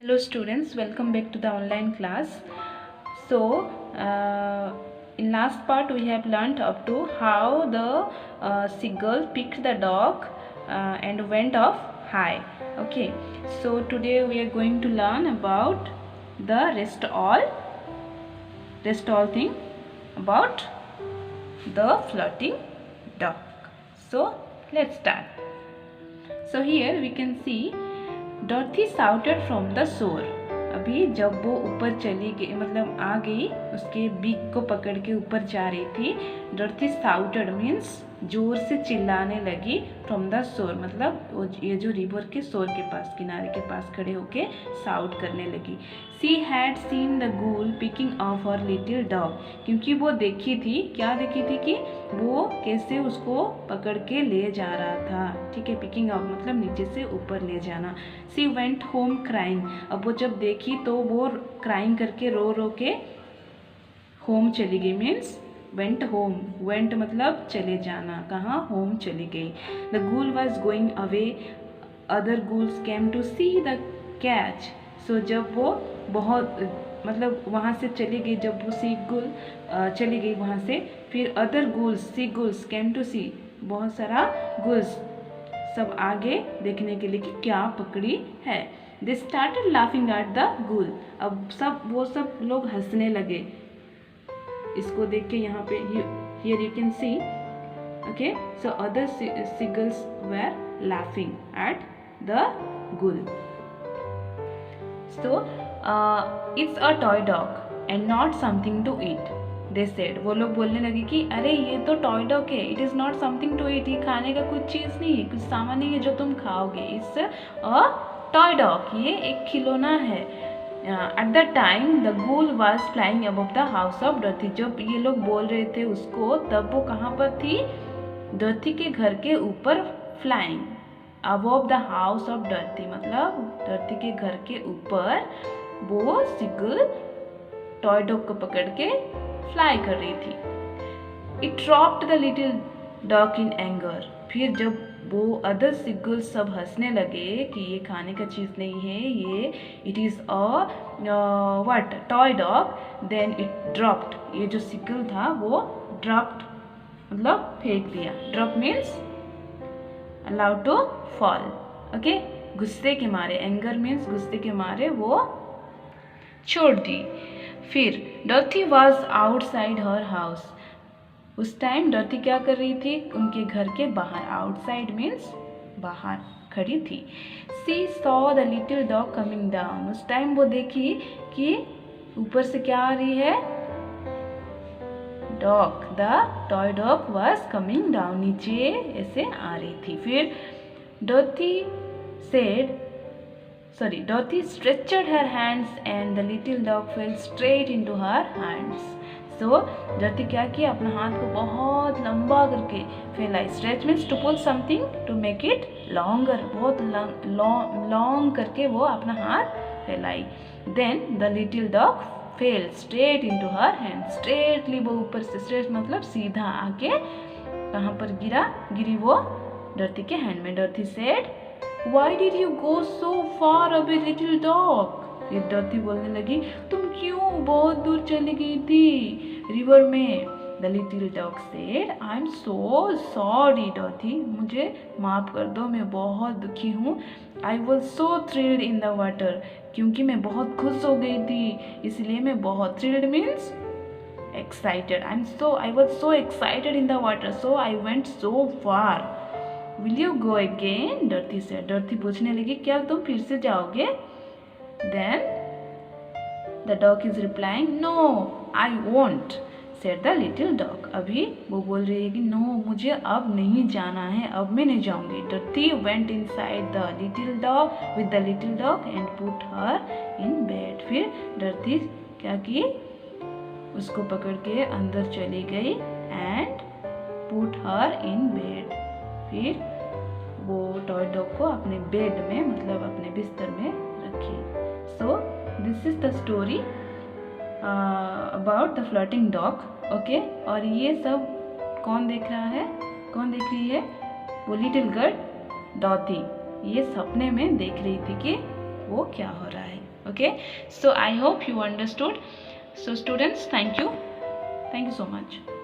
Hello students, welcome back to the online class. So in last part we have learnt up to how the seagull picked the dog and went off high. Okay, so today we are going to learn about the rest all thing about the floating dog. So let's start. So here we can see Dorothy shouted from the shore. अभी जब वो ऊपर चली गई, मतलब आ गई, उसके beak को पकड़ के ऊपर जा रही थी। डॉर्थी साउटेड मीन्स जोर से चिल्लाने लगी। फ्रॉम द शोर मतलब ये जो रिवर के शोर के पास, किनारे के पास खड़े होके साउट करने लगी। She had seen the gull picking off her little dog, क्योंकि वो देखी थी, क्या देखी थी कि वो कैसे उसको पकड़ के ले जा रहा था। ठीक है, पिकिंग ऑफ मतलब नीचे से ऊपर ले जाना। सी वेंट होम क्राइंग, अब वो जब देखी तो वो क्राइंग करके रो रो के होम चली गई। मीन्स वेंट होम, वेंट मतलब चले जाना, कहाँ, होम चली गई। The gull was going away, other gulls came to see the catch. So जब वो बहुत मतलब वहाँ से चली गई, जब वो सी गुल चली गई वहाँ से, फिर other gulls, sea gulls came to see, बहुत सारा गुल्स सब आगे देखने के लिए कि क्या पकड़ी है। They started laughing at the gull, अब वो सब लोग हंसने लगे इसको देख के। यहाँ पे here you can see, okay, so other seagulls were laughing at the gull. So it's a toy dog and not something to eat, they said. वो लोग बोलने लगे कि अरे ये तो टॉय डॉग है, it is not something to eat, ये खाने का कुछ चीज़ नहीं है, कुछ सामान नहीं है जो तुम खाओगे। इट्स अ टॉय डॉग, ये एक खिलौना है। At the time the gull was flying above the house of Dorothy, जब ये लोग बोल रहे थे उसको, तब वो कहाँ पर थी? डॉर्थी के घर के ऊपर flying above the house of Dorothy, मतलब डॉर्थी के घर के ऊपर वो सीगल टॉय डॉग को पकड़ के फ्लाई कर रही थी। It dropped the little dog in anger, फिर जब वो अदर सीगल्स सब हंसने लगे कि ये खाने का चीज़ नहीं है, ये it is a what toy dog, then it dropped, ये जो सीगल था वो ड्रॉप्ड मतलब फेंक दिया। Drop means allowed to fall, okay, गुस्से के मारे, एंगर मीन्स गुस्से के मारे वो छोड़ दी। फिर डॉर्थी वॉज आउटसाइड हर हाउस, उस टाइम डॉर्थी क्या कर रही थी? उनके घर के बाहर, आउटसाइड मीन्स बाहर खड़ी थी। She saw the little dog coming down, उस टाइम वो देखी कि ऊपर से क्या आ रही है? Dog, the toy dog was coming down, नीचे ऐसे आ रही थी। फिर डॉर्थी stretched her hands and the little dog fell straight into her hands. So डॉर्थी क्या किया? अपना हाथ को बहुत लंबा करके फैलाई। Stretch means to pull something to make it longer, बहुत लॉन्ग करके वो अपना हाथ फैलाई। Then the little dog fell straight into her hand, straightly वो ऊपर से, स्ट्रेट मतलब सीधा आके कहाँ पर गिरी वो डॉर्थी के हैंड में। Dorothy said, why did you go so far away little dog, फिर डॉर्थी बोलने लगी, तुम क्यों बहुत दूर चली गई थी रिवर में। The little dog said, I am so sorry Dorothy, मुझे माफ़ कर दो, मैं बहुत दुखी हूँ। I was so thrilled in the water, क्योंकि मैं बहुत खुश हो गई थी, इसलिए मैं बहुत, thrilled means excited, I was so excited in the water, so I went so far. Will you go again, Dorothy said, Dorothy पूछने लगी, क्या तुम फिर से जाओगे? Then the dog is replying, no I won't, said the little dog, अभी वो बोल रही है कि नो, मुझे अब नहीं जाना है, अब मैं नहीं जाऊंगी। Dorothy went inside the little dog with the little dog and put her in bed, फिर डॉर्थी क्या की? उसको पकड़ के अंदर चली गई and put her in bed, फिर वो टॉय डॉग को अपने बेड में, मतलब अपने बिस्तर में रखी। So this is the story about the floating dog, okay. और ये सब कौन देख रहा है, कौन देख रही है? वो लिटिल गर्ल डॉर्थी, ये सपने में देख रही थी कि वो क्या हो रहा है। Okay, so I hope you understood. So students, thank you so much.